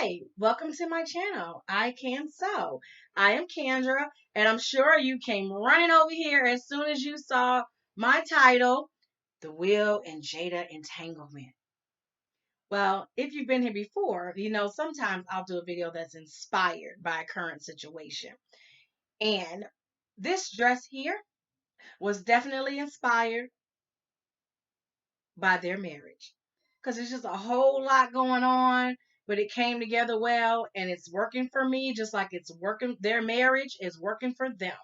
Hi, welcome to my channel. I Can Sew. I am Kendra, and I'm sure you came running over here as soon as you saw my title, The Will and Jada Entanglement. Well, if you've been here before, you know sometimes I'll do a video that's inspired by a current situation. And this dress here was definitely inspired by their marriage. Because there's just a whole lot going on, but it came together well and it's working for me, just like it's working, their marriage is working for them.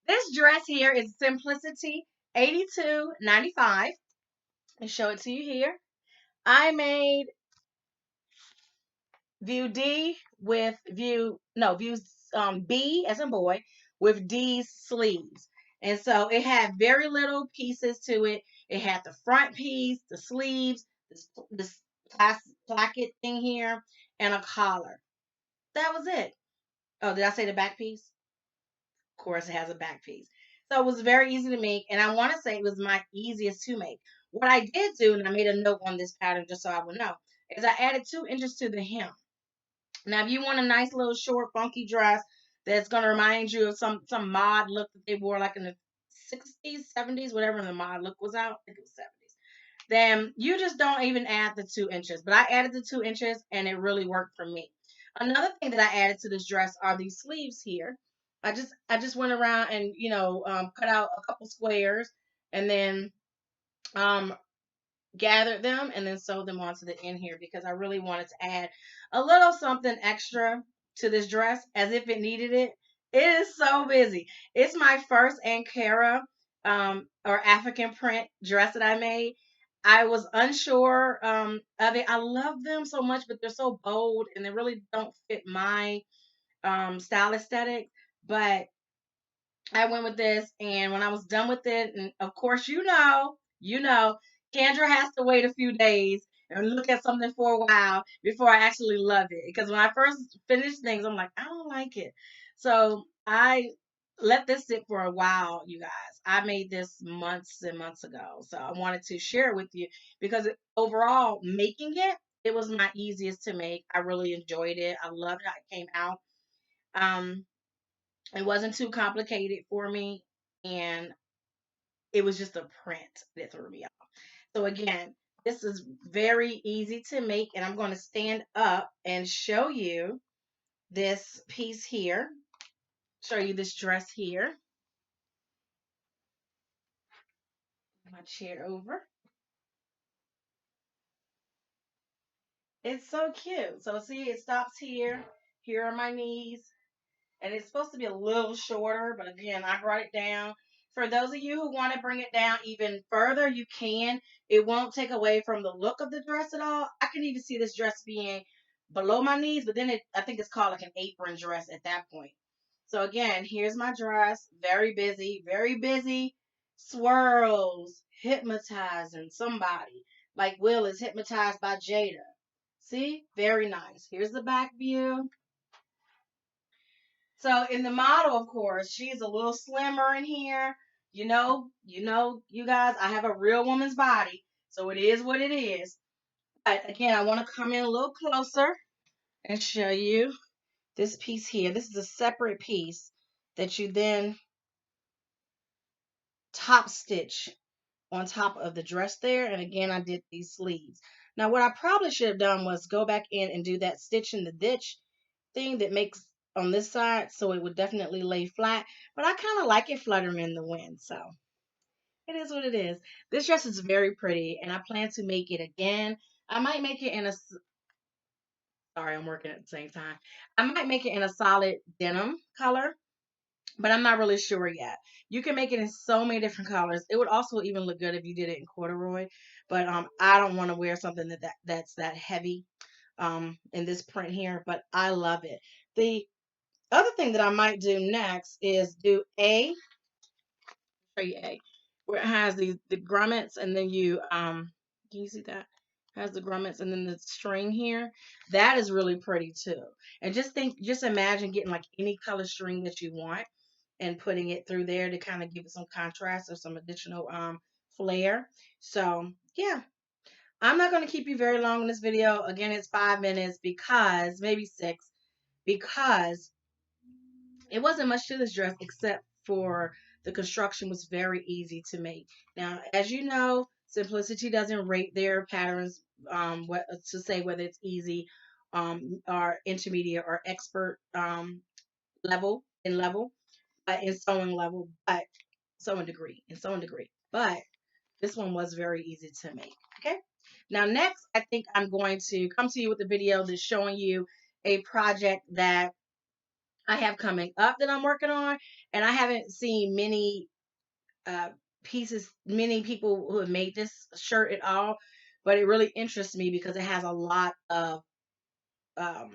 This dress here is Simplicity 82.95. I'll show it to you here. I made view D with view B as in boy with D's sleeves. And so it had very little pieces to it. It had the front piece, the sleeves, this placket thing here, and a collar. That was it. Oh, did I say the back piece? Of course, it has a back piece. So it was very easy to make, and I want to say it was my easiest to make. What I did do, and I made a note on this pattern just so I would know, is I added 2 inches to the hem. Now, if you want a nice little short, funky dress that's gonna remind you of some mod look that they wore like in the 60s, 70s, whatever the mod look was out, I think it was 70s. Then you just don't even add the 2 inches. But I added the 2 inches and it really worked for me. Another thing that I added to this dress are these sleeves here. I just went around and cut out a couple squares and then um gathered them and then sewed them onto the end here because I really wanted to add a little something extra to this dress as if it needed it. It is so busy. It's my first Ankara or African print dress that I made. I was unsure of it. I love them so much, but they're so bold and they really don't fit my style aesthetic. But I went with this, and when I was done with it, and of course, Kendra has to wait a few days and look at something for a while before I actually love it. Because when I first finish things, I'm like, I don't like it. So I let this sit for a while, you guys. I made this months and months ago, so I wanted to share it with you because overall, making it, it was my easiest to make. I really enjoyed it. I loved how it came out. Um, it wasn't too complicated for me, and it was just a print that threw me off. So again, this is very easy to make, and I'm going to stand up and show you this piece here. Show you this dress here. My chair over. It's so cute. So see, it stops here. Here are my knees. And it's supposed to be a little shorter, but again, I brought it down. For those of you who want to bring it down even further, you can. It won't take away from the look of the dress at all. I can even see this dress being below my knees, but then I think it's called like an apron dress at that point. So again, here's my dress. Very busy, very busy. Swirls, hypnotizing somebody. Like Will is hypnotized by Jada. See? Very nice. Here's the back view. So in the model, of course, she's a little slimmer in here. You guys, I have a real woman's body, so it is what it is. But again, I want to come in a little closer and show you this piece here. This is a separate piece that you then top stitch on top of the dress there. And again, I did these sleeves. Now, what I probably should have done was go back in and do that stitch in the ditch thing that makes on this side so it would definitely lay flat. But I kind of like it fluttering in the wind. So it is what it is. This dress is very pretty and I plan to make it again. I might make it in a, sorry, I'm working at the same time. I might make it in a solid denim color, but I'm not really sure yet. You can make it in so many different colors. It would also even look good if you did it in corduroy, but I don't want to wear something that's that heavy in this print here, but I love it. The other thing that I might do next is do show you A, where it has the grommets and then can you see that? It has the grommets and then the string here. That is really pretty too. And just imagine getting like any color string that you want and putting it through there to kind of give it some contrast or some additional flair. So yeah. I'm not going to keep you very long in this video. Again, it's 5 minutes because maybe six, because it wasn't much to this dress except for the construction was very easy to make. Now, as you know, Simplicity doesn't rate their patterns what to say whether it's easy or intermediate or expert level in sewing level, but sewing degree. But this one was very easy to make. Okay. Now, next, I think I'm going to come to you with a video that's showing you a project that I have coming up that I'm working on, and I haven't seen many uh, many people who have made this shirt at all, but it really interests me because it has a lot of um,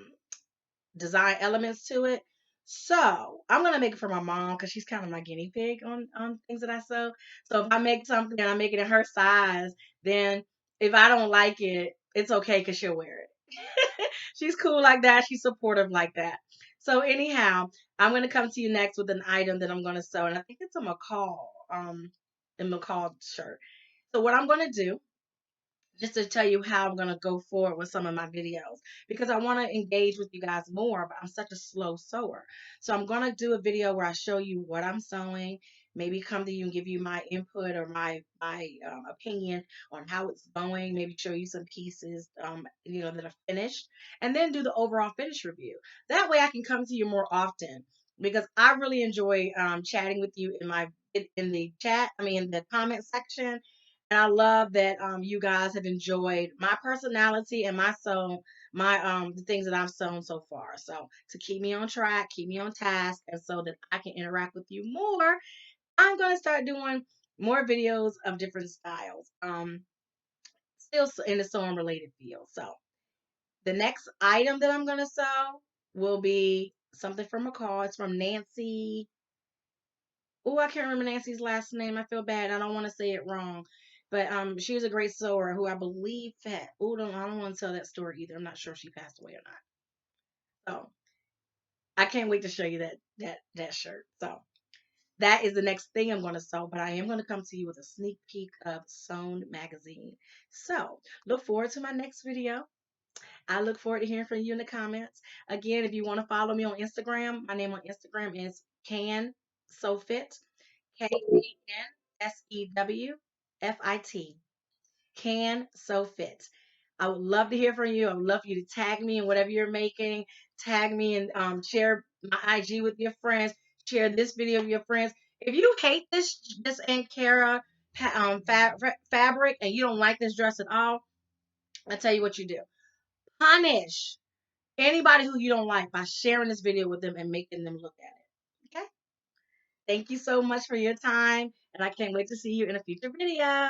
design elements to it. So I'm gonna make it for my mom because she's kind of my guinea pig on things that I sew. So if I make something and I make it in her size, then if I don't like it, it's okay because she'll wear it. She's cool like that. She's supportive like that. So anyhow, I'm gonna come to you next with an item that I'm gonna sew, and I think it's a McCall shirt. So what I'm gonna do, just to tell you how I'm going to go forward with some of my videos, because I want to engage with you guys more, but I'm such a slow sewer. So I'm going to do a video where I show you what I'm sewing, maybe come to you and give you my input or my opinion on how it's going, maybe show you some pieces, that are finished, and then do the overall finish review. That way I can come to you more often because I really enjoy chatting with you in the chat, in the comment section, and I love that you guys have enjoyed my personality and my the things that I've sewn so far. So to keep me on track, keep me on task, and so that I can interact with you more, I'm gonna start doing more videos of different styles. Still in the sewing related field. So the next item that I'm gonna sew will be something from McCall. It's from Nancy. Oh, I can't remember Nancy's last name. I feel bad. I don't want to say it wrong. But she was a great sewer who I believe had. Oh, I don't want to tell that story either. I'm not sure if she passed away or not. So I can't wait to show you that shirt. So that is the next thing I'm going to sew. But I am going to come to you with a sneak peek of Sewn magazine. So look forward to my next video. I look forward to hearing from you in the comments. Again, if you want to follow me on Instagram, my name on Instagram is Can So Fit. KANSEWFIT. Can So Fit. I would love to hear from you. I would love for you to tag me in whatever you're making. Tag me and share my IG with your friends. Share this video with your friends. If you hate this Ankara fabric and you don't like this dress at all, I tell you what you do. Punish anybody who you don't like by sharing this video with them and making them look at it. Okay? Thank you so much for your time, and I can't wait to see you in a future video.